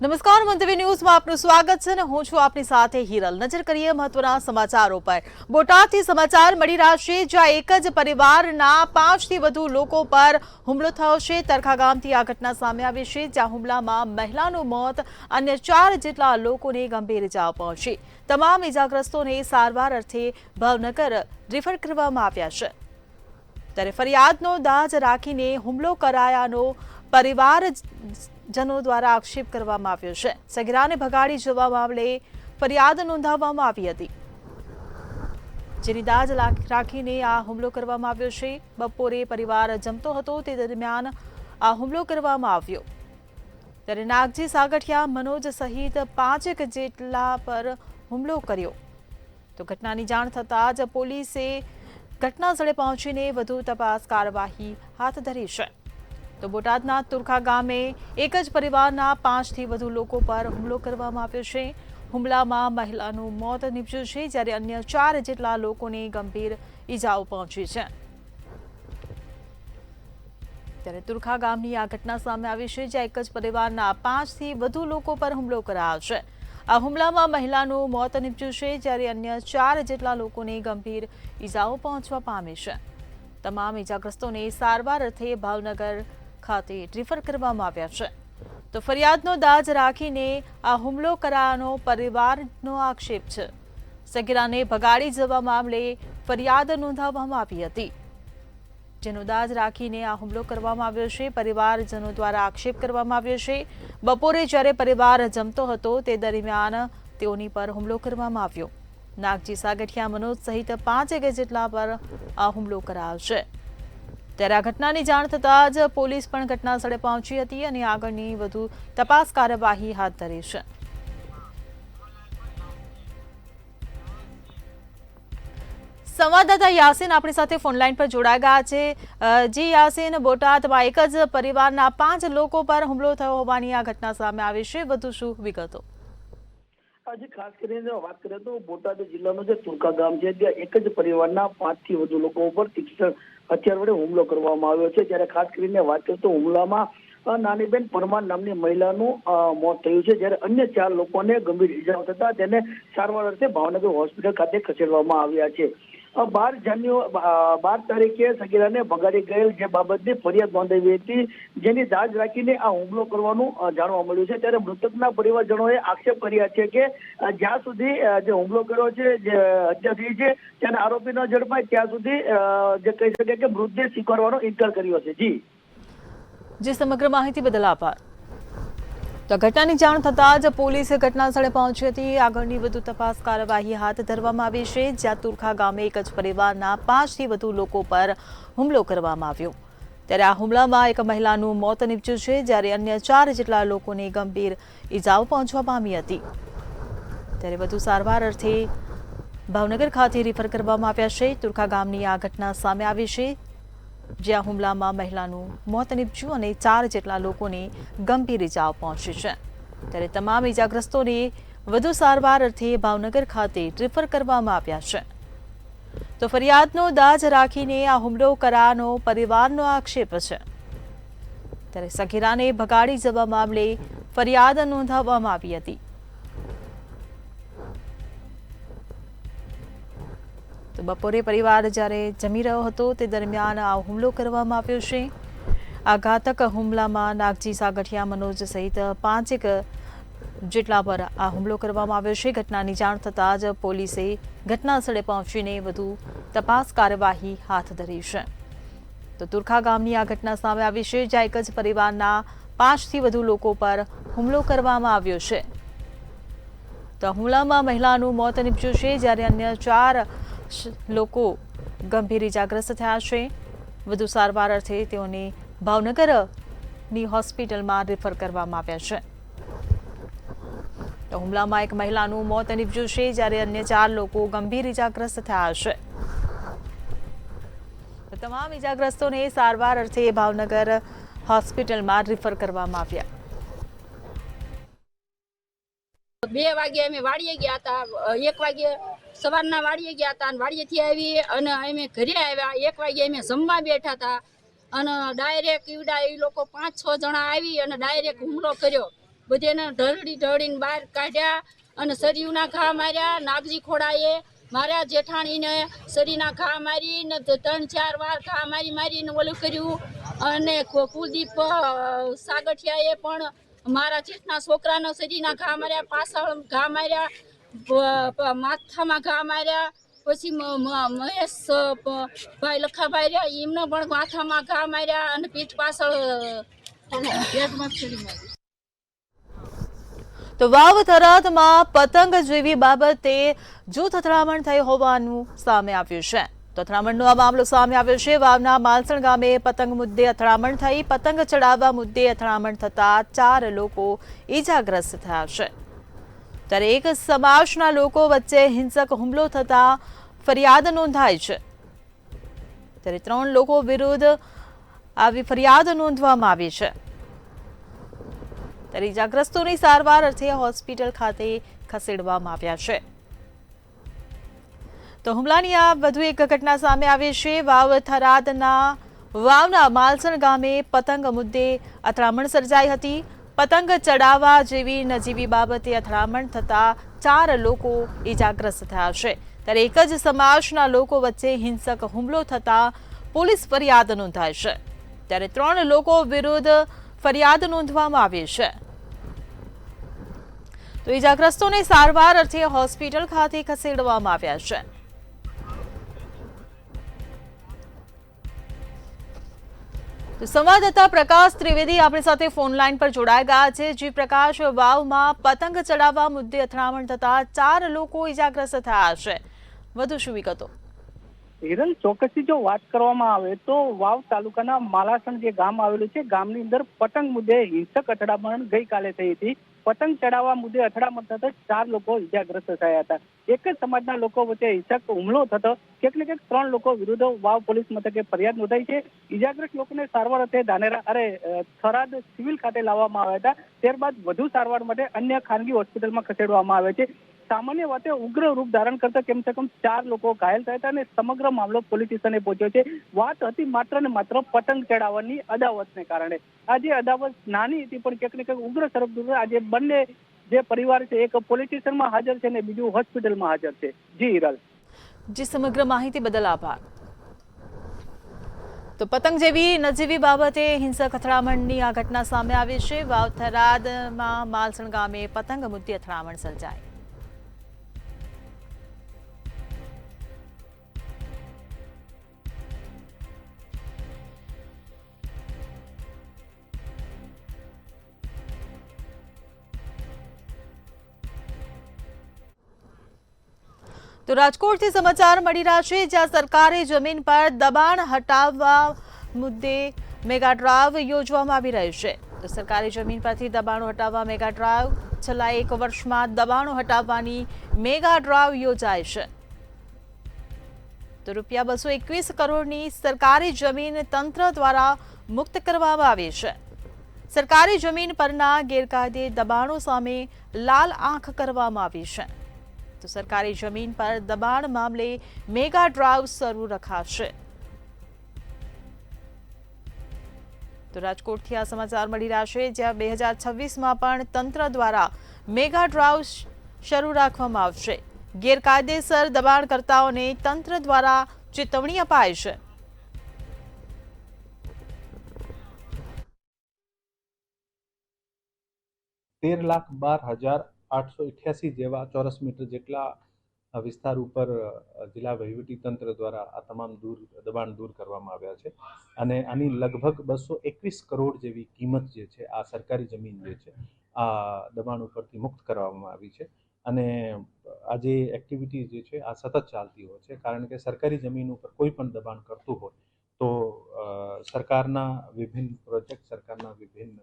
નમસ્કાર, મંતવ્ય ન્યૂઝમાં આપનું સ્વાગત છે અને હું છું આપની સાથે હિરલ। નજર કરીએ મહત્વના સમાચારો પર। બોટાદથી સમાચાર મળી રહ્યા છે, જ્યાં એક જ પરિવારના 5 થી વધુ લોકો પર હુમલો થયો છે। તરખા ગામથી આ ઘટના સામે આવી છે, જ્યાં હુમલામાં મહિલાનું મોત, અન્ય 4 જેટલા લોકોને ગંભીર ઇજાઓ પહોંચી। તમામ ઇજાગ્રસ્તોને સારવાર અર્થે ભાવનગર રિફર કરવામાં આવ્યા છે। ત્યારે ફરિયાદનો દાજ રાખીને હુમલો કરાયાનો પરિવારજનો દ્વારા આક્ષેપ કરવામાં આવ્યો છે। સગીરાને ભગાડી જવા મામલે ફરિયાદ નોંધાવવામાં આવી હતી, જેની દાજ રાખીને આ હુમલો કરવામાં આવ્યો છે। બપોરે પરિવાર જમતો હતો તે દરમિયાન આ હુમલો કરવામાં આવ્યો। ત્યારે નાગજી સાગઠિયા, મનોજ સહિત 5 જેટલા પર હુમલો કર્યો। તો ઘટનાની જાણ થતાં જ પોલીસે ઘટના સ્થળે પહોંચીને વધુ તપાસ કાર્યવાહી હાથ ધરી છે। તો બોટાદના તુરખા ગામે એક જ પરિવારના 5 થી વધુ લોકો પર હુમલો કરવામાં આવ્યો છે। હુમલામાં મહિલાનું મોત નીપજ્યું છે, જ્યારે અન્ય 4 જેટલા લોકોને ગંભીર ઈજાઓ પહોંચી છે। ત્યારે તુરખા ગામની આ ઘટના સામે આવી છે, જ્યાં એક જ પરિવારના 5 થી વધુ લોકો પર હુમલો કરાયો છે। આ હુમલામાં મહિલાનું મોત નીપજ્યું છે, જ્યારે અન્ય 4 જેટલા લોકોને ગંભીર ઈજાઓ પહોંચવા પામી છે। તમામ ઈજાગ્રસ્તોને સારવાર અર્થે ભાવનગર ખાતે રિફર કરવામાં આવ્યા છે। તો ફરિયાદનો દાજ રાખીને આ હુમલો કરાયાનો પરિવારનો આક્ષેપ છે। સગીરાને ભગાડી જવા મામલે ફરિયાદ નોંધાવવામાં આવી હતી, જેનો દાજ રાખીને આ હુમલો કરવામાં આવ્યો છે। પરિવારજનો દ્વારા આક્ષેપ કરવામાં આવ્યો છે। બપોરે જ્યારે પરિવાર જમતો હતો તે દરમિયાન તેઓની પર હુમલો કરવામાં આવ્યો। નાગજી સાગઠિયા, મનોજ સહિત 5 જેટલા પર આ હુમલો કરાયો છે। ત્યારે આ ઘટનાની જાણ થતાં જ પોલીસ પણ ઘટના સ્થળે પહોંચી હતી અને આગળની વધુ તપાસ કાર્યવાહી હાથ ધરી છે। સંવાદદાતા યાસીન આપણી સાથે ફોનલાઈન પર જોડાઈ ગયા છે। જી યાસીન, બોટાદમાં એક જ પરિવારના 5 લોકો પર હુમલો થયો હોવાની આ ઘટના સામે આવી છે, વધુ શું વિગતો? આજે ખાસ કરીને વાત કરીએ તો બોટાદ જિલ્લાનું જે તુરખા ગામ છે, ત્યાં એક જ પરિવારના 5 થી વધુ લોકો ઉપર તીક્ષ્ણ હથિયાર વડે હુમલો કરવામાં આવ્યો છે। ત્યારે ખાસ કરીને વાત કરીએ તો હુમલામાં નાનીબેન પરમાર નામની મહિલાનું મોત થયું છે, જ્યારે અન્ય 4 લોકોને ગંભીર ઇજાઓ થતા તેને સારવાર અર્થે ભાવનગર હોસ્પિટલ ખાતે ખસેડવામાં આવ્યા છે। 12 તારીખે સગીરાને ભગાડી ગયેલ જે બાબતની ફરિયાદ નોંધાવી હતી, જેની દાજ રાખીને આ હુમલો કરવાનું જાણવા મળ્યું છે। ત્યારે મૃતકના પરિવારજનોએ આક્ષેપ કર્યા છે કે જ્યાં સુધી જે હુમલો કર્યો છે, જે હત્યા થઈ છે, ત્યારે આરોપી ન ઝડપાય ત્યાં સુધી જે કહી શકે કે મૃતદેહ સ્વીકારવાનો ઇનકાર કર્યો છે। જી, સમગ્ર માહિતી બદલ આભાર। તો ઘટનાની જાણ થતાં જ પોલીસે ઘટના સ્થળે પહોંચી હતી। આગળની વધુ તપાસ કાર્યવાહી હાથ ધરવામાં આવી છે, જ્યાં તુરખા ગામે એક જ પરિવારના 5 થી વધુ લોકો પર હુમલો કરવામાં આવ્યો। ત્યારે આ હુમલામાં એક મહિલાનું મોત નીપજ્યું છે, જ્યારે અન્ય 4 જેટલા લોકોને ગંભીર ઈજાઓ પહોંચવા પામી હતી। ત્યારે વધુ સારવાર અર્થે ભાવનગર ખાતે રિફર કરવામાં આવ્યા છે। તુરખા ગામની આ ઘટના સામે આવી છે, જ્યાં હુમલામાં મહિલાનું મોત નીપજ્યું અને 4 જેટલા લોકોને ગંભીર ઈજાઓ પહોંચી છે। ત્યારે તમામ ઈજાગ્રસ્તોને વધુ સારવાર અર્થે ભાવનગર ખાતે રિફર કરવામાં આવ્યા છે। તો ફરિયાદનો દાજ રાખીને આ હુમલો કરાયાનો પરિવારનો આક્ષેપ છે। ત્યારે સગીરાને ભગાડી જવા મામલે ફરિયાદ નોંધાવવામાં આવી હતી। તો બપોરે પરિવાર જ્યારે જમી રહ્યો હતો તે દરમિયાન આ હુમલો કરવામાં આવ્યો છે। આ ઘાતક હુમલામાં નાગજી સાગઠિયા, મનોજ સહિત 5 જેટલા પર આ હુમલો કરવામાં આવ્યો છે। ઘટનાની જાણ થતાં જ પોલીસે ઘટના સ્થળે પહોંચીને વધુ તપાસ કાર્યવાહી હાથ ધરી છે। તો તુરખા ગામની આ ઘટના સામે આવી છે, જ્યાં એક જ પરિવારના 5 થી વધુ લોકો પર હુમલો કરવામાં આવ્યો છે। તો હુમલામાં મહિલાનું મોત નીપજ્યું છે, જ્યારે અન્ય 4 લોકો ગંભીર ઇજાગ્રસ્ત થયા છે। વધુ સારવાર અર્થે તેઓને ભાવનગરની હોસ્પિટલમાં રિફર કરવામાં આવ્યા છે। તો હુમલામાં એક મહિલાનું મોત નીપજ્યું છે, જ્યારે અન્ય 4 લોકો ગંભીર ઇજાગ્રસ્ત થયા છે। તમામ ઇજાગ્રસ્તોને સારવાર અર્થે ભાવનગર હોસ્પિટલમાં રિફર કરવામાં આવ્યા। 2 વાગે અમે વાડીએ ગયા હતા, 1 વાગે સવારના વાડીએ ગયા હતા, અને વાડીએથી આવી અને અમે ઘરે આવ્યા। 1 વાગે અમે જમવા બેઠા હતા અને ડાયરેક્ટ ઈવડા એ લોકો 5-6 જણા આવી અને ડાયરેક્ટ હુમલો કર્યો। બધેને ઢળીને બહાર કાઢ્યા અને સરિયુંના ઘા માર્યા. નાગજી ખોડાએ મારા જેઠાણીને સરીના ઘા મારીને 3-4 વાર ઘા મારીને ઓલું કર્યું. અને કુલદીપ સાગઠિયાએ પણ મારા જેઠના છોકરાને સરીના ઘા માર્યા, પાછળ ઘા માર્યા, માથામાં ઘા માર્યા. પછી મહેશ ભાઈ લખાભાઈ રહ્યા, એમને પણ માથામાં ઘા માર્યા અને પીઠ પાછળ પેટમાં છરી મારી. તો વાવ થરાદમાં પતંગ જેવી બાબતે જૂથ અથડામણ થઈ હોવાનું સામે આવ્યું છે. તો અથડામણનો આ મામલો સામે આવ્યો છે. વાવના માલસણ ગામે પતંગ મુદ્દે અથડામણ થઈ. પતંગ ચડાવવા મુદ્દે અથડામણ થતા 4 લોકો ઈજાગ્રસ્ત થયા છે. ત્યારે એક સમાજના લોકો વચ્ચે હિંસક હુમલો થતા ફરિયાદ નોંધાઈ છે. ત્યારે 3 લોકો વિરુદ્ધ આવી ફરિયાદ નોંધવામાં આવી છે. ત્યારે ઈજાગ્રસ્તોની સારવાર અર્થે હોસ્પિટલ ખાતે ખસેડવામાં આવ્યા છે. તો હુમલાની આ વધુ એક ઘટના સામે આવી છે. વાવ થરાદના વાવના માલસણ ગામે પતંગ મુદ્દે અથડામણ સર્જાઈ હતી. પતંગ ચડાવવા જેવી નજીવી બાબતે અથડામણ થતા 4 લોકો ઈજાગ્રસ્ત થયા છે. ત્યારે એક જ સમાજના લોકો વચ્ચે હિંસક હુમલો થતા પોલીસ ફરિયાદ નોંધાઈ છે. ત્યારે 3 લોકો વિરુદ્ધ ફરિયાદ નોંધવામાં આવી છે. તો ઈજાગ્રસ્તોને સારવાર અર્થે હોસ્પિટલ ખાતે ખસેડવામાં આવ્યા છે. તો સંવાદદાતા પ્રકાશ ત્રિવેદી આપણી સાથે ફોન લાઈન પર જોડાઈ ગયા છે. જી પ્રકાશ, વાવમાં પતંગ ચડાવવા મુદ્દે અથડામણ થતા 4 લોકો ઈજાગ્રસ્ત થયા છે. વધુ શું વિગતો? હિરલ, ચોક્કસથી જો વાત કરવામાં આવે તો વાવ તાલુકાના માલાસણ જે ગામ આવેલું છે, ગામની અંદર પતંગ મુદ્દે હિંસક અથડામણ ગઈકાલે થઈ હતી. પતંગ ચડાવવા મુદ્દે અથડામણ થતા 4 લોકો ઈજાગ્રસ્ત થયા હતા. એક જ સમાજના લોકો વચ્ચે હિંસક હુમલો થતો ક્યાંક ને ક્યાંક 3 લોકો વિરુદ્ધ વાવ પોલીસ મથકે ફરિયાદ નોંધાઈ છે. ઈજાગ્રસ્ત લોકોને સારવાર અર્થે થરાદ સિવિલ ખાતે લાવવામાં આવ્યા હતા. ત્યારબાદ વધુ સારવાર માટે અન્ય ખાનગી હોસ્પિટલમાં ખસેડવામાં આવે છે. સામાન્ય વાતે ઉગ્ર રૂપ ધારણ કરતા કમસે કમ 4 લોકો ઘાયલ થયા હતા અને સમગ્ર મામલો પોલીસ સ્ટેશને પહોંચ્યો છે. વાત હતી માત્ર ને માત્ર પતંગ ચડાવવાની અદાવતને કારણે. આજે અદાવત નાની હતી પણ ક્યાંક ને ક્યાંક ઉગ્ર સ્વરૂપ ધરાવે. આજે બંને જે પરિવાર છે, એક પોલીસ સ્ટેશનમાં હાજર છે અને બીજું હોસ્પિટલમાં હાજર છે. જી હિરલ. જી, સમગ્ર માહિતી બદલ આભાર. તો પતંગ જેવી નજીવી બાબતે હિંસક અથડામણની આ ઘટના સામે આવી છે. વાવ થરાદમાં માલસણ ગામે પતંગ મુદ્દે અથડામણ સર્જાઈ. તો રાજકોટથી સમાચાર મળી રહ્યા છે, જ્યાં સરકારી જમીન પર દબાણ હટાવવા મુદ્દે મેગા ડ્રાઈવ યોજવામાં આવી રહી છે. તો સરકારી જમીન પરથી દબાણો હટાવવા મેગા ડ્રાઈવ. છેલ્લા 1 વર્ષમાં દબાણો હટાવવાની મેગા ડ્રાઈવ યોજાય છે. તો ₹221 કરોડની સરકારી જમીન તંત્ર દ્વારા મુક્ત કરવામાં આવી છે. સરકારી જમીન પરના ગેરકાયદે દબાણો સામે લાલ આંખ કરવામાં આવી છે. તો સરકારી જમીન પર દબાણ મામલે મેગા ડ્રાઈવ શરૂ રખાશે. તો રાજકોટથી આ સમાચાર મળી રહ્યા છે, જ્યાં 2026માં પણ તંત્ર દ્વારા મેગા ડ્રાઈવ શરૂ રાખવામાં આવશે. ગેરકાયદેસર દબાણકર્તાઓને તંત્ર દ્વારા ચેતવણી અપાઈ છે. ₹13,12,888 જેવા ચોરસ મીટર જેટલા વિસ્તાર ઉપર જિલ્લા વહીવટી તંત્ર દ્વારા આ તમામ દબાણ દૂર કરવામાં આવ્યા છે. અને આની લગભગ 221 કરોડ જેવી કિંમત જે છે, આ સરકારી જમીન જે છે આ દબાણ ઉપરથી મુક્ત કરવામાં આવી છે. અને આ જે એક્ટિવિટી જે છે આ સતત ચાલતી હોય છે, કારણ કે સરકારી જમીન ઉપર કોઈ પણ દબાણ કરતું હોય તો સરકારના વિભિન્ન પ્રોજેક્ટ, સરકારના વિભિન્ન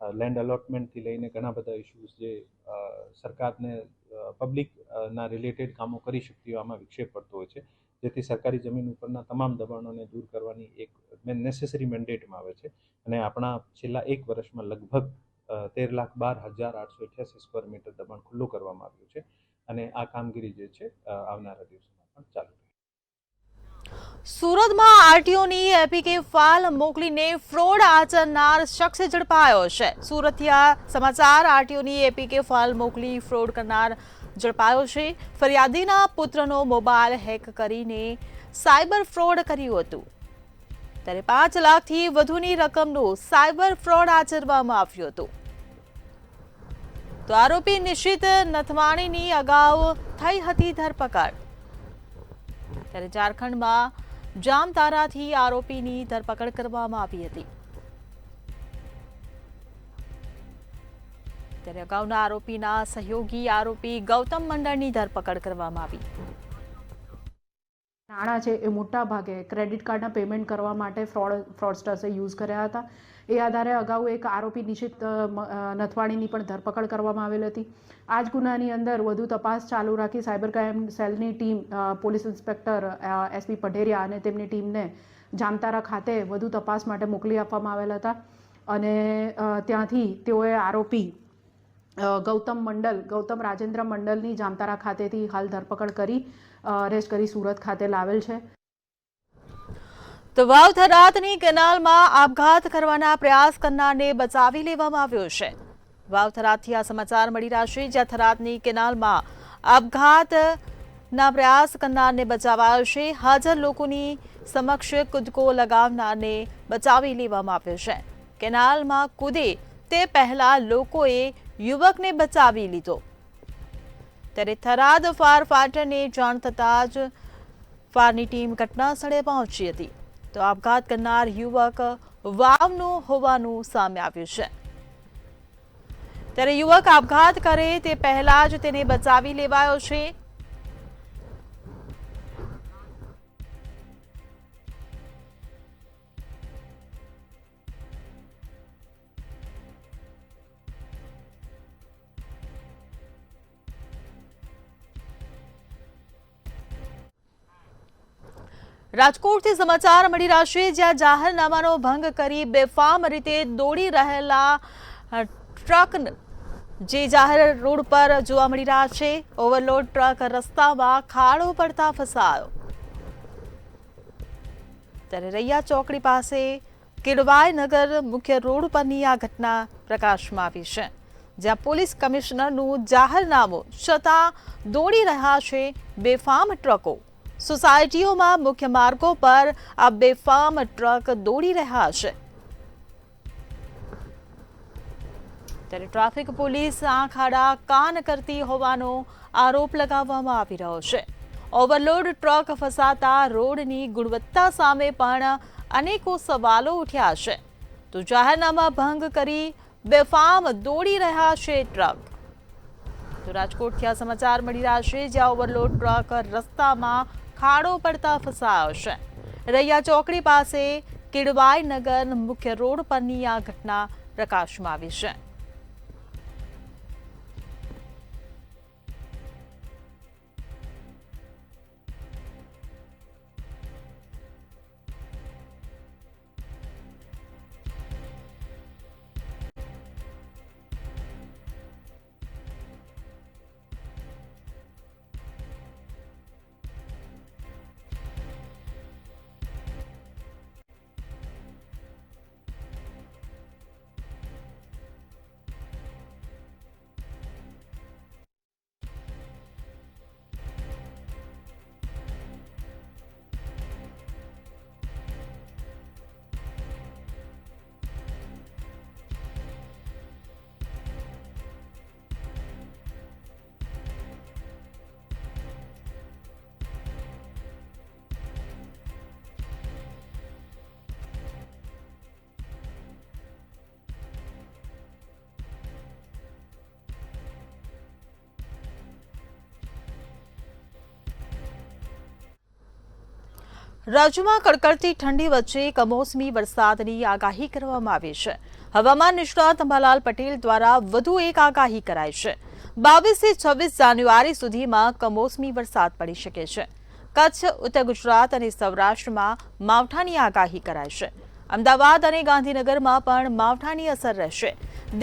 લેન્ડ અલોટમેન્ટથી લઈને ઘણા બધા ઇસ્યુઝ જે સરકારને પબ્લિકના રિલેટેડ કામો કરી શકતી હોય આમાં વિક્ષેપ પડતો હોય છે. જેથી સરકારી જમીન ઉપરના તમામ દબાણોને દૂર કરવાની એક નેસેસરી મેન્ડેટમાં આવે છે. અને આપણા છેલ્લા 1 વર્ષમાં લગભગ 13,12,888 સ્ક્વેર મીટર દબાણ ખુલ્લું કરવામાં આવ્યું છે. અને આ કામગીરી જે છે આવનારા દિવસોમાં પણ ચાલુ રહેશે. સુરતમાં આરટીઓની એપીકે ફાઇલ મોકલીને ફ્રોડ આચરનાર શખ્સ ઝડપાયો છે. સુરતથી આ સમાચાર. આરટીઓની એપીકે ફાઇલ મોકલી ફ્રોડ કરનાર ઝડપાયો છે. ફરિયાદીના પુત્રનો મોબાઈલ હેક કરીને સાયબર ફ્રોડ કર્યું હતું. ત્યારે 5 લાખથી વધુની રકમનું સાયબર ફ્રોડ આચરવામાં આવ્યું હતું. તો આરોપી નિશિત નથવાણીની અગાઉ થઈ હતી ધરપકડ. ત્યારે ઝારખંડમાં જામતારાથી આરોપીની ધરપકડ કરવામાં આવી હતી. ત્યારે અગાઉના આરોપીના સહયોગી આરોપી ગૌતમ મંડળની ધરપકડ કરવામાં આવી. નાણાં છે એ મોટા ભાગે ક્રેડિટ કાર્ડના પેમેન્ટ કરવા માટે ફ્રોડસ્ટર્સે યુઝ કર્યા હતા. એ આધારે અગાઉ એક આરોપી નિશિત નથવાણીની પણ ધરપકડ કરવામાં આવેલ હતી. આ જ ગુનાની અંદર વધુ તપાસ ચાલુ રાખી સાયબર ક્રાઇમ સેલની team police inspector SP Padheriya અને તેમની ટીમને જામતારા ખાતે વધુ તપાસ માટે મોકલી આપવામાં આવેલ હતા. અને ત્યાંથી તેઓએ આરોપી ગૌતમ રાજેન્દ્ર મંડલની જામતારા ખાતેથી હાલ ધરપકડ કરી અરેસ્ટ કરી સુરત ખાતે લાવેલ છે. તો વાવ થરાદની કેનાલમાં આપઘાત કરવાના પ્રયાસ કરનારને બચાવી લેવામાં આવ્યો છે. વાવ થરાદથી આ સમાચાર મળી રહ્યા છે, જ્યાં થરાદની કેનાલમાં આપઘાતના પ્રયાસ કરનારને બચાવાયો છે. હાજર લોકોની સમક્ષ કૂદકો લગાવનારને બચાવી લેવામાં આવ્યો છે. કેનાલમાં કૂદે તે પહેલા લોકોએ યુવકને બચાવી લીધો. ત્યારે થરાદ ફાયર ફાઈટરને જાણ થતાં જ ફાયરની ટીમ ઘટના સ્થળે પહોંચી હતી. તો આપઘાત કરનાર યુવક વાવનો હોવાનું સામે આવ્યું છે. ત્યારે યુવક આપઘાત કરે તે પહેલા જ તેને બચાવી લેવાયો છે. રાજકોટથી સમાચાર મળી રહ્યા છે, જ્યાં જાહેરનામાનો ભંગ કરી બેફામ રીતે દોડી રહેલા ટ્રક જે જાહેર રોડ પર જોવા મળી રહ્યા છે. ઓવરલોડ ટ્રક રસ્તામાં ખાડો પડતા ફસાયો. ત્યારે રૈયા ચોકડી પાસે કિડવાઈ નગર મુખ્ય રોડ પરની આ ઘટના પ્રકાશમાં આવી છે, જ્યાં પોલીસ કમિશનરનું જાહેરનામું છતાં દોડી રહ્યા છે બેફામ ટ્રકો. સોસાયટીઓમાં મુખ્ય માર્ગો પર આ બેફામ ટ્રક દોડી રહ્યા છે. ત્યારે ટ્રાફિક પોલીસ આંખ આડા કાન કરતી હોવાનો આરોપ લગાવવામાં આવી રહ્યો છે. ઓવરલોડ ટ્રક ફસાતા રોડની ગુણવત્તા સામે પણ અનેકો સવાલો ઉઠ્યા છે. તો જાહેરનામા ભંગ કરી બેફામ દોડી રહ્યા છે ટ્રક. તો રાજકોટથી આ સમાચાર મળી રહ્યા છે, જ્યાં ઓવરલોડ ટ્રક રસ્તામાં ખાડો પડતા ફસાયો છે. રૈયા ચોકડી પાસે કિડવાઈ નગર મુખ્ય રોડ પરની આ ઘટના પ્રકાશમાં આવી છે. રાજ્યમાં કડકડતી ઠંડી વચ્ચે કમોસમી વરસાદની આગાહી કરવામાં આવી છે. હવામાન નિષ્ણાત અંબાલાલ પટેલ દ્વારા વધુ એક આગાહી કરાઈ છે. 22 થી 26 જાન્યુઆરી સુધીમાં કમોસમી વરસાદ પડી શકે છે. કચ્છ, ઉત્તર ગુજરાત અને સૌરાષ્ટ્રમાં માવઠાની આગાહી કરાઈ છે. અમદાવાદ અને ગાંધીનગરમાં પણ માવઠાની અસર રહેશે.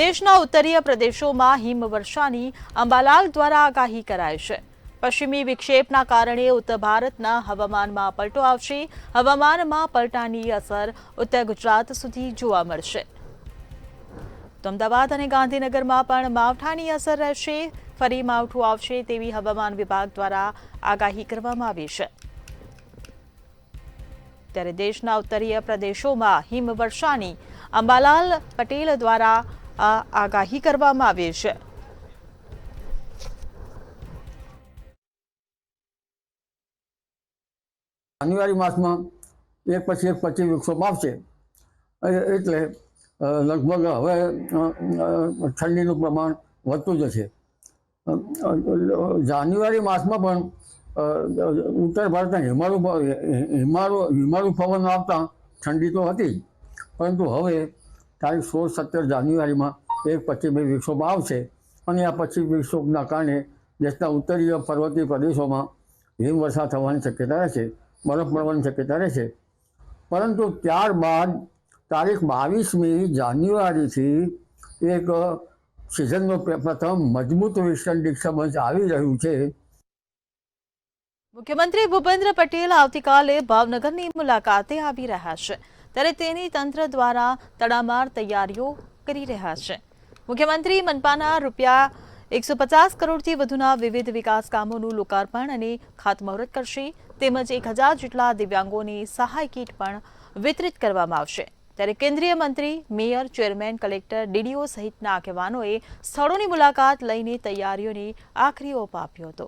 દેશના ઉત્તરીય પ્રદેશોમાં હિમવર્ષાની અંબાલાલ દ્વારા આગાહી કરાઈ છે. પશ્ચિમી વિક્ષેપના કારણે ઉત્તર ભારતના હવામાનમાં પલટો આવશે. હવામાનમાં પલટાની અસર ઉત્તર ગુજરાત સુધી જોવા મળશે. તો અમદાવાદ અને ગાંધીનગરમાં પણ માવઠાની અસર રહેશે. ફરી માવઠું આવશે તેવી હવામાન વિભાગ દ્વારા આગાહી કરવામાં આવી છે. ત્યારે દેશના ઉત્તરીય પ્રદેશોમાં હિમવર્ષાની અંબાલાલ પટેલ દ્વારા આગાહી કરવામાં આવી છે. જાન્યુઆરી માસમાં એક પછી એક વિક્ષોભ આવશે એટલે લગભગ હવે ઠંડીનું પ્રમાણ વધતું જશે. જાન્યુઆરી માસમાં પણ ઉત્તર ભારતના હિમાલુ પવન આવતા ઠંડી તો હતી, પરંતુ હવે તારીખ 16-17 જાન્યુઆરીમાં એક પછી બે વિક્ષોભ આવશે અને આ પછી વિક્ષોભના કારણે દેશના ઉત્તરીય પર્વતીય પ્રદેશોમાં હિમવર્ષા થવાની શક્યતા રહેશે, બરફ પડવાની શક્યતા રહેશે. પરંતુ ત્યારબાદ તારીખ 22મી જાન્યુઆરીથી એક સિઝનનો પ્રથમ મજબૂત વેસ્ટર્ન ડિસ્ટર્બન્સ આવી રહ્યું છે. મુખ્યમંત્રી ભૂપેન્દ્ર પટેલ આવતીકાલે ભાવનગરની મુલાકાતે આવી રહ્યા છે, ત્યારે તેની તંત્ર દ્વારા તડામાર તૈયારીઓ કરી રહ્યા છે. મુખ્યમંત્રી મનપાના ₹150 કરોડથી વધુના વિવિધ વિકાસ કામોનું લોકાર્પણ અને ખાતમુહૂર્ત કરશે, તેમજ 1000 જેટલા દિવ્યાંગોને સહાય કીટ પણ વિતરિત કરવામાં આવશે. ત્યારે કેન્દ્રીય મંત્રી, મેયર, ચેરમેન, કલેક્ટર, ડીડીઓ સહિતના આગેવાનોએ સ્થળોની મુલાકાત લઈને તૈયારીઓને આખરી ઓપ આપ્યો હતો.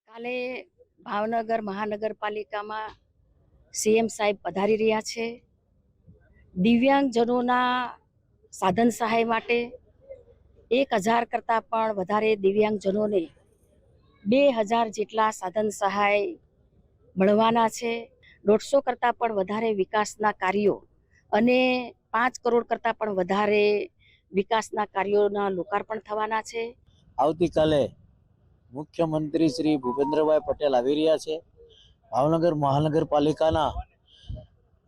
કાલે ભાવનગર મહાનગરપાલિકામાં સીએમ સાહેબ પધારી રહ્યા છે. દિવ્યાંગજનોના સાધન સહાય માટે 1000 કરતાં પણ વધારે દિવ્યાંગજનોને 2000 જેટલા સાધન સહાય મળવાના છે. 150 કરતાં પણ વધારે વિકાસના કાર્યો અને 5 કરોડ કરતાં પણ વધારે વિકાસના કાર્યોના લોકાર્પણ થવાના છે. આવતીકાલે મુખ્યમંત્રી શ્રી ભૂપેન્દ્રભાઈ પટેલ આવી રહ્યા છે. ભાવનગર મહાનગરપાલિકાના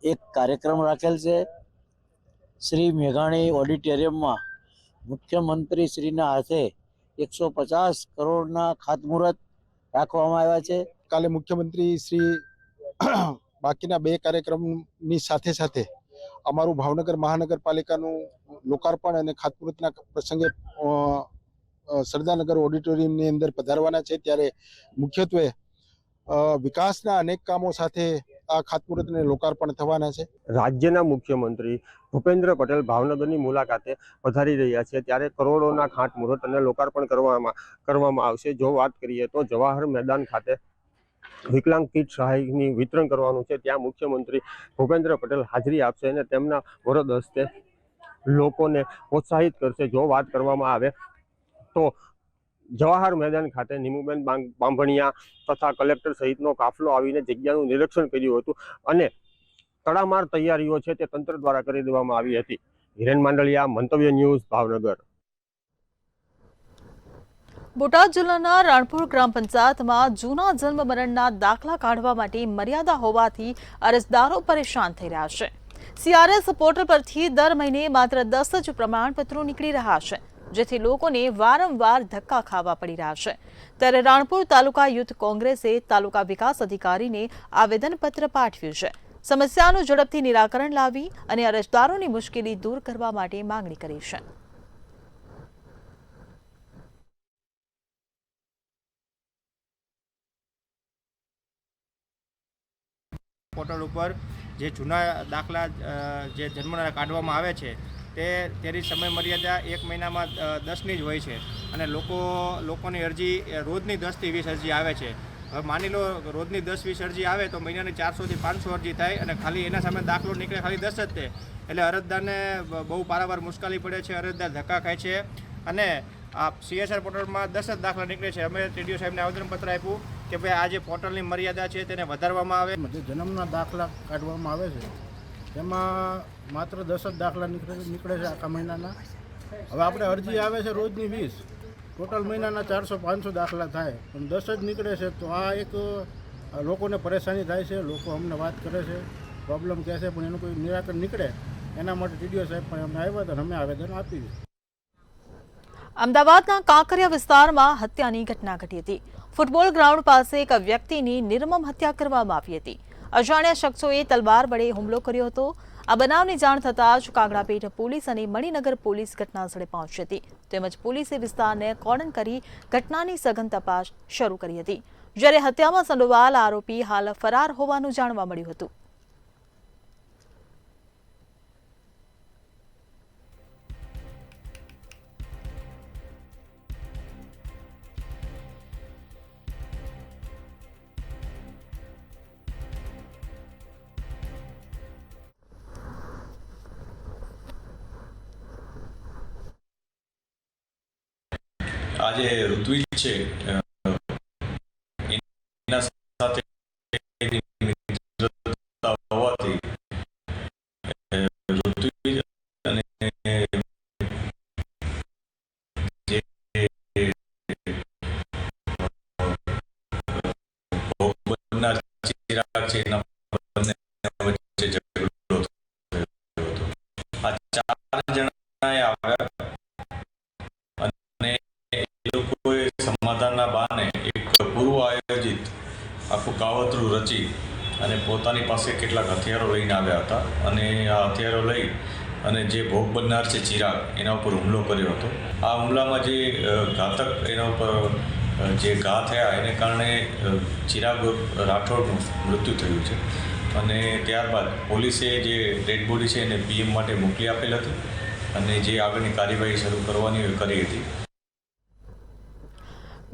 એક કાર્યક્રમ રાખેલ છે. શ્રી મેઘાણી ઓડિટોરિયમમાં મુખ્યમંત્રી શ્રીના હાથે 150 કરોડના ખાતમુહૂર્ત રાખવામાં આવ્યા છે. કાલે મુખ્યમંત્રી શ્રી બાકીના 2 કાર્યક્રમની સાથે સાથે અમારું ભાવનગર મહાનગરપાલિકાનું લોકાર્પણ અને ખાતમુહૂર્તના પ્રસંગે સરદારનગર ઓડિટોરિયમની અંદર પધારવાના છે. ત્યારે મુખ્યત્વે વિકાસના અનેક કામો સાથે આ ખાતમુહૂર્ત અને લોકાર્પણ થવાના છે. રાજ્યના મુખ્યમંત્રી ભૂપેન્દ્ર પટેલ ભાવનગરની મુલાકાતે પધારી રહ્યા છે, ત્યારે કરોડોના ખાતમુહૂર્ત અને લોકાર્પણ કરવામાં આવશે. જો વાત કરીએ તો જવાહર મેદાન ખાતે વિકલાંગ કીટ સહાયની વિતરણ કરવાનું છે. ત્યાં મુખ્યમંત્રી ભૂપેન્દ્ર પટેલ હાજરી આપશે અને તેમના વરદ હસ્તે લોકોને પ્રોત્સાહિત કરશે. જો વાત કરવામાં આવે તો જવાહર મેદાન ખાતે નીમુબેન બાંભણિયા તથા કલેક્ટર સહિતનો કાફલો આવીને જગ્યાનું નિરીક્ષણ કર્યું હતું અને તડામાર તૈયારીઓ છે તે તંત્ર દ્વારા કરી દેવામાં આવી હતી. હિરેન માંડલિયા, મંતવ્ય ન્યૂઝ, ભાવનગર. બોટાદ જિલ્લાના રાણપુર ગ્રામ પંચાયતમાં જૂના જન્મ મરણના દાખલા કાઢવા માટે મર્યાદા હોવાથી અરજદારો પરેશાન થઈ રહ્યા છે. CRS પોર્ટલ પરથી દર મહિને માત્ર 10 જ પ્રમાણપત્રો નીકળી રહ્યા છે, જેથી લોકોને વારંવાર ધક્કા ખાવા પડી રહ્યા છે. ત્યારે રાણપુર તાલુકા યુથ કોંગ્રેસે તાલુકા વિકાસ અધિકારીને આવેદનપત્ર પાઠવ્યું છે. સમસ્યાનું ઝડપથી નિરાકરણ લાવી અને અરજદારોની મુશ્કેલી દૂર કરવા માટે માંગણી કરી છે. પોર્ટલ ઉપર જે જૂના દાખલા જે જન્મના કાઢવામાં આવે છે તેની સમય મર્યાદા 1 મહિનામાં 10ની જ હોય છે અને લોકોની અરજી રોજની 10 થી 20 અરજી આવે છે. હવે માની લો રોજની 10-20 અરજી આવે તો મહિનાની 400 થી 500 અરજી થાય અને ખાલી એના સામે દાખલો નીકળે ખાલી 10 જ તે. એટલે અરજદારને બહુ પારાવાર મુશ્કેલી પડે છે, અરજદાર ધક્કા ખાય છે અને આ CSR પોર્ટલમાં 10 જ દાખલા નીકળે છે. અમે ટીડીઓ સાહેબને આવેદનપત્ર આપ્યું કે ભાઈ આ જે પોર્ટલની મર્યાદા છે તેને વધારવામાં આવે. જે જન્મના દાખલા કાઢવામાં આવે છે તેમાં માત્ર 10 જ દાખલા નીકળે છે આખા મહિનાના. હવે આપણે અરજી આવે છે રોજની 20, ટોટલ મહિનાના 400-500 દાખલા થાય પણ 10 જ નીકળે છે. તો આ એક લોકોને પરેશાની થાય છે. લોકો અમને વાત કરે છે, પ્રોબ્લેમ કહે છે, પણ એનું કોઈ નિરાકરણ નીકળે એના માટે ટીડીઓ સાહેબ પણ અમને આવ્યા હતા અને અમે આવેદન આપ્યું. અમદાવાદના કાંકરિયા વિસ્તારમાં હત્યાની ઘટના ઘટી હતી. ફૂટબોલ ગ્રાઉન્ડ પાસે એક વ્યક્તિની નિર્મમ હત્યા કરવામાં આવી હતી. અજાણ્યા શખ્સોએ તલવાર વડે હુમલો કર્યો હતો. આ બનાવની જાણ થતાં જ કાગડાપેટ પોલીસ અને મણિનગર પોલીસ ઘટનાસ્થળે પહોંચી હતી. તેમજ પોલીસે વિસ્તારને કોર્ડન કરી ઘટનાની સઘન તપાસ શરૂ કરી હતી. જ્યારે હત્યામાં સંડોવાયેલ આરોપી હાલ ફરાર હોવાનું જાણવા મળ્યું હતું. આજે ઋત્વિજ છે એના સાથે મિત્રતા હોવાથી ઋત્વિજ અને જે ભોગ બનનાર ચિરાગ છે એના બંને વચ્ચે ઝઘડો થયો હતો. આ 4 જણાએ આવ્યા સમાધાનના બહાને એક પૂર્વ આયોજિત આખું કાવતરું રચી અને પોતાની પાસે કેટલાક હથિયારો લઈને આવ્યા હતા અને આ હથિયારો લઈ અને જે ભોગ બનનાર છે ચિરાગ એના ઉપર હુમલો કર્યો હતો. આ હુમલામાં જે ઘાતક એના ઉપર જે ઘા થયા એને કારણે ચિરાગ રાઠોડનું મૃત્યુ થયું છે અને ત્યારબાદ પોલીસે જે ડેડ બોડી છે એને પીએમ માટે મોકલી આપેલ હતી અને જે આગળની કાર્યવાહી શરૂ કરવાની કરી હતી.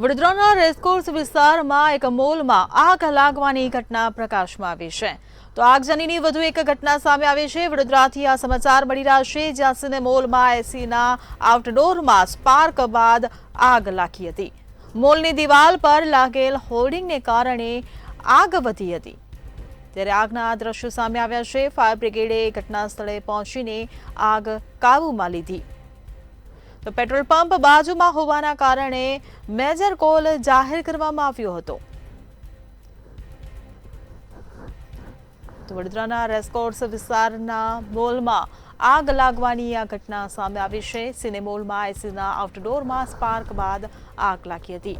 વડોદરાના રેસકોર્સ વિસ્તારમાં એક મોલમાં આગ લાગવાની ઘટના પ્રકાશમાં આવી છે. તો આગજનીની વધુ એક ઘટના સામે આવી છે. વડોદરાથી આ સમાચાર મળી રહ્યા છે, જ્યાં સિનેમોલમાં એસીના આઉટડોરમાં સ્પાર્ક બાદ આગ લાગી હતી. મોલની દિવાલ પર લાગેલ હોર્ડિંગને કારણે આગ વધી હતી. ત્યારે આગના આ દ્રશ્યો સામે આવ્યા છે. ફાયર બ્રિગેડે ઘટના સ્થળે પહોંચીને આગ કાબૂમાં લીધી. તો પેટ્રોલ પંપ બાજુમાં હોવાના કારણે મેજર કોલ જાહેર કરવામાં આવ્યો હતો. તો વડોદરાના રેસકોર્સ વિસ્તારના મોલમાં આગ લાગવાની આ ઘટના સામે આવી છે. સિનેમોલમાં એસીના આઉટડોરમાં સ્પાર્ક બાદ આગ લાગી હતી.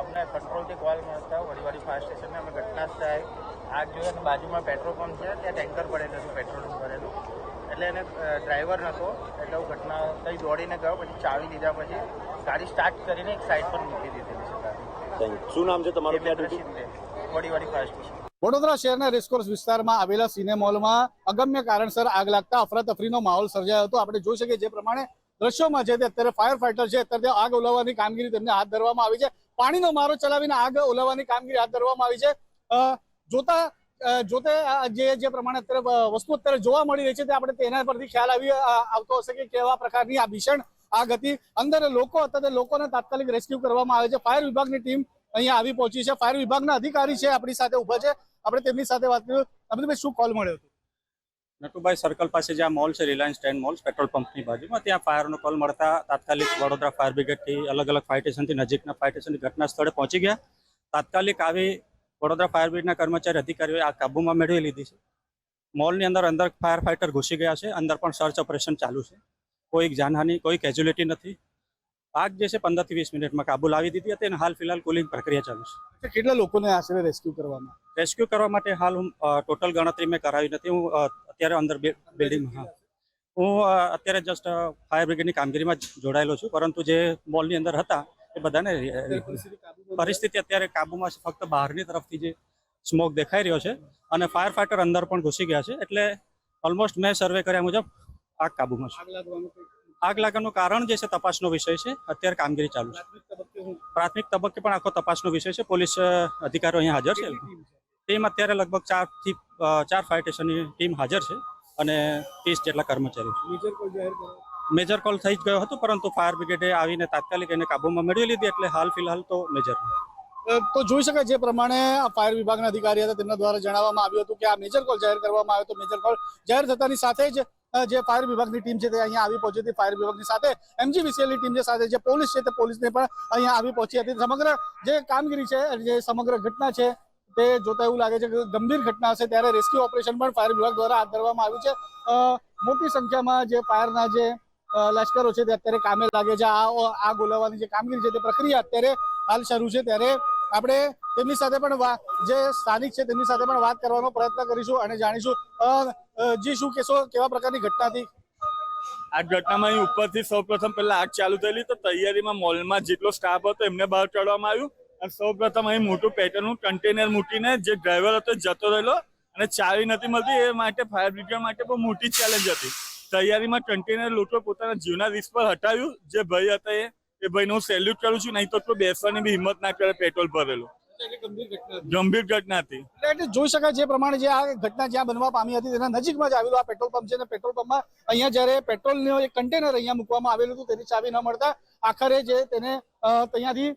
અમને કંટ્રોલથી કોલ મળતા વડીવાડી ફાયર સ્ટેશને અમે ઘટના સ્થળે આગ જોઈએ તો બાજુમાં પેટ્રોલ પંપ છે, ત્યાં ટેન્કર પડેલું હતું પેટ્રોલ ભરેલું, એટલે એને ડ્રાઈવર નહોતો એટલે હું ઘટના કંઈ દોડીને ગયો. પછી ચાવી લીધા પછી ગાડી સ્ટાર્ટ કરીને એક સાઈડ પર મૂકી દીધેલી છે. શું નામ છે તમારું? Vadiwadi fire station. વડોદરા શહેરના રેસકોર્સ વિસ્તારમાં આવેલા સિનેમોલમાં અગમ્ય કારણસર આગ લાગતા અફરાતફરીનો માહોલ સર્જાયો હતો. આપણે જોઈ શકીએ જે પ્રમાણે દ્રશ્યોમાં છે તે અત્યારે ફાયર ફાઈટર છે, અત્યારે આગ ઓલવવાની કામગીરી તેમને હાથ ધરવામાં આવી છે. પાણીનો મારો ચલાવીને આગ ઓલવવાની કામગીરી હાથ ધરવામાં આવી છે. જોતે જે પ્રમાણે અત્યારે વસ્તુ અત્યારે જોવા મળી રહી છે તે આપણે તેના પરથી ખ્યાલ આવતો હશે કે કેવા પ્રકારની આ ભીષણ આગ હતી. અંદર લોકો હતા તે લોકોને તાત્કાલિક રેસ્ક્યુ કરવામાં આવે છે. ફાયર વિભાગની ટીમ અહીંયા આવી પહોંચી છે. ફાયર વિભાગના અધિકારી છે આપણી સાથે ઉભા છે. આપણે તેમની સાથે વાત કરીએ. અમિતભાઈ, શું કોલ મળ્યો હતો? નટુભાઈ સર્કલ પાસે જ્યાં મોલ છે, રિલાયન્સ 10 મોલ, પેટ્રોલ પંપની બાજુમાં, ત્યાં ફાયરનો કોલ મળતા તાત્કાલિક વડોદરા ફાયર બ્રિગેડથી અલગ ફાયર સ્ટેશનથી નજીકના ફાયર સ્ટેશનથી ઘટના સ્થળે પહોંચી ગયા. તાત્કાલિક આવી વડોદરા ફાયર બ્રિગેડના કર્મચારી અધિકારીઓએ આ કાબૂમાં મેળવી લીધી છે. મોલની અંદર ફાયર ફાઈટર ઘૂસી ગયા છે. અંદર પણ સર્ચ ઓપરેશન ચાલુ છે. કોઈ જાનહાની, કોઈ કેઝ્યુલિટી નથી. આગ જે છે 15 થી 20 મિનિટમાં કાબુ લાવી દીધી હતી અને હાલ ફિલહાલ કુલિંગ પ્રક્રિયા ચાલુ છે. કેટલા લોકોને આશરે રેસ્ક્યુ કરવામાં? રેસ્ક્યુ કરવા માટે હાલ હું ટોટલ ગણતરી મેં કરાવી નથી. હું અત્યારે અંદર બિલ્ડિંગમાં હું અત્યારે જસ્ટ ફાયર બ્રિગેડની કામગીરીમાં જોડાયેલો છું, પરંતુ જે મોલની અંદર હતા એ બધાને પરિસ્થિતિ અત્યારે કાબુમાં છે. ફક્ત બહારની તરફથી જે સ્મોક દેખાઈ રહ્યો છે અને ફાયર ફાઈટર અંદર પણ ઘૂસી ગયા છે. એટલે ઓલમોસ્ટ મેં સર્વે કર્યા મુજબ આગ કાબુમાં છે. આગ લાગવાનું કારણ જે છે તપાસનો વિષય છે. અત્યારે કામગીરી ચાલુ છે. પ્રાથમિક તબક્કે પણ આખો તપાસનો વિષય છે. પોલીસ અધિકારીઓ અહીંયા હાજર છે. ટીમ અત્યારે લગભગ 4 થી 4 ફાયર સ્ટેશનની ટીમ હાજર છે અને 30 જેટલા કર્મચારીઓ. મેજર કોલ થઈ જ ગયો હતો, પરંતુ ફાયર બ્રિગેડે આવીને તાત્કાલિક એને કાબૂમાં મેળવી લીધી. એટલે હાલ ફિલહાલ તો મેજર. તો જોઈ શકાય જે પ્રમાણે ફાયર વિભાગના અધિકારી હતા તેમના દ્વારા જણાવવામાં આવ્યું હતું કે આ મેજર કોલ જાહેર કરવામાં આવ્યો હતો. મેજર કોલ જાહેર થતાની સાથે જ જે ફાયર વિભાગની ટીમ છે તે અહીંયા આવી પહોંચી હતી. ફાયર વિભાગની સાથે MGVCLની ટીમ છે, સાથે જે પોલીસ છે તે પોલીસને પણ અહીંયા આવી પહોંચી હતી. સમગ્ર જે કામગીરી છે, જે સમગ્ર ઘટના છે તે જોતા એવું લાગે છે કે ગંભીર ઘટના હશે, ત્યારે રેસ્ક્યુ ઓપરેશન પણ ફાયર વિભાગ દ્વારા હાથ ધરવામાં આવ્યું છે. મોટી સંખ્યામાં જે ફાયરના જે લશ્કરો છે તે અત્યારે કામે લાગે છે. આગ ઓલવવાની જે કામગીરી છે તે પ્રક્રિયા અત્યારે હાલ શરૂ છે. ત્યારે આપણે તેમની સાથે પણ જે સ્થાનિક છે તેમની સાથે પણ વાત કરવાનો પ્રયત્ન કરીશું અને જાણીશું જી શું કહેશો, કેવા પ્રકારની ઘટના હતી? આ ઘટનામાં અહીં ઉપરથી સૌપ્રથમ પહેલા આગ ચાલુ થયેલી, તો તૈયારીમાં મોલમાં જેટલો સ્ટાફ હતો એમને બહાર કાઢવામાં આવ્યું અને સૌપ્રથમ અહીં મોટું પેટ્રોલનું કન્ટેનર મૂકીને જે ડ્રાઈવર હતો જતો રહેલો અને ચાવી નથી મળતી. એ માટે ફાયર બ્રિગેડ માટે બહુ મોટી ચેલેન્જ હતી. તૈયારીમાં કન્ટેનર લોકો પોતાના જીવના રિસ્ક પર હટાવ્યું. જે ભાઈ હતા એ ભાઈને હું સેલ્યુટ કરું છું. નહીં તો બેસવાની બી હિંમત ના કરે પેટ્રોલ ભરેલું. ગંભીર ઘટના હતી. એટલે જોઈ શકાય જે પ્રમાણે જે આ ઘટના જ્યાં બનવા પામી હતી તેના નજીકમાં જ આવેલું આ પેટ્રોલ પંપ છે અને પેટ્રોલ પંપમાં અહીંયા જ્યારે પેટ્રોલનું એક કન્ટેનર અહીંયા મૂકવામાં આવેલું હતું તેની ચાવી ન મળતા આખરે જે તેને ત્યાંથી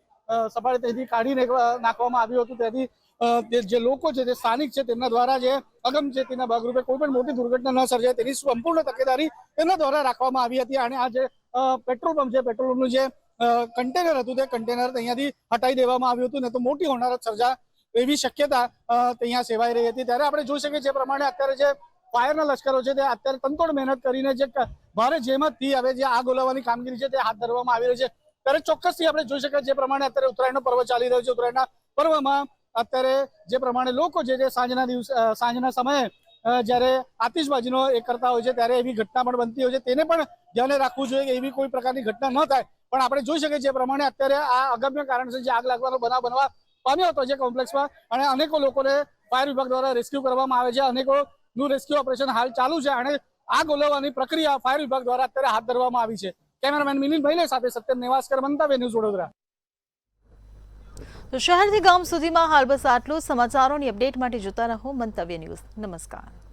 સપાટીથી કાઢીને નાખવામાં આવ્યું હતું. ત્યાંથી જે લોકો છે તે સ્થાનિક છે તેમના દ્વારા જે અગમચેતીના ભાગરૂપે કોઈ પણ મોટી દુર્ઘટના ન સર્જાય તેની સંપૂર્ણ તકેદારી તેમના દ્વારા રાખવામાં આવી હતી. અને આ જે પેટ્રોલ પંપ છે, પેટ્રોલ પંપનું જે કન્ટેનર હતું તે કન્ટેનર અહીંયાથી હટાવી દેવામાં આવ્યું હતું ને તો મોટી હોનારત સર્જા એવી શક્યતા અહીંયા સેવાઈ રહી હતી. ત્યારે આપણે જોઈ શકીએ જે પ્રમાણે અત્યારે જે ફાયરના લશ્કરો છે તે અત્યારે તનતોડ મહેનત કરીને જે ભારે જેમતથી હવે જે આગ ઓલવવાની કામગીરી છે તે હાથ ધરવામાં આવી રહી છે. ત્યારે ચોક્કસથી આપણે જોઈ શકીએ જે પ્રમાણે અત્યારે ઉત્તરાયણનો પર્વ ચાલી રહ્યો છે. ઉત્તરાયણના પર્વમાં અત્યારે જે પ્રમાણે લોકો જે સાંજના સમયે જ્યારે આતિશબાજીનો એ કરતા હોય છે ત્યારે એવી ઘટના પણ બનતી હોય છે. તેને પણ ધ્યાને રાખવું જોઈએ કે એવી કોઈ પ્રકારની ઘટના ન થાય. પણ આપણે જોઈ શકીએ જે પ્રમાણે અત્યારે આ અગમ્ય કારણસર જે આગ લાગવાનો બનાવ બનવા પામ્યો હતો જે કોમ્પ્લેક્સમાં અને અનેકો લોકોને ફાયર વિભાગ દ્વારા રેસ્ક્યુ કરવામાં આવે છે. અનેકોનું રેસ્ક્યુ ઓપરેશન હાલ ચાલુ છે અને આગ ઓલવવાની પ્રક્રિયા ફાયર વિભાગ દ્વારા અત્યારે હાથ ધરવામાં આવી છે. કેમેરામેન મિલિંદ ભાઈ સાથે સત્યમ નેવાસકર, મંતવ્ય ન્યૂઝ, વડોદરા. તો શહેરથી ગામ સુધીમાં હાલ બસ આટલું. સમાચારોની અપડેટ માટે જોતા રહો મંતવ્ય ન્યૂઝ. નમસ્કાર.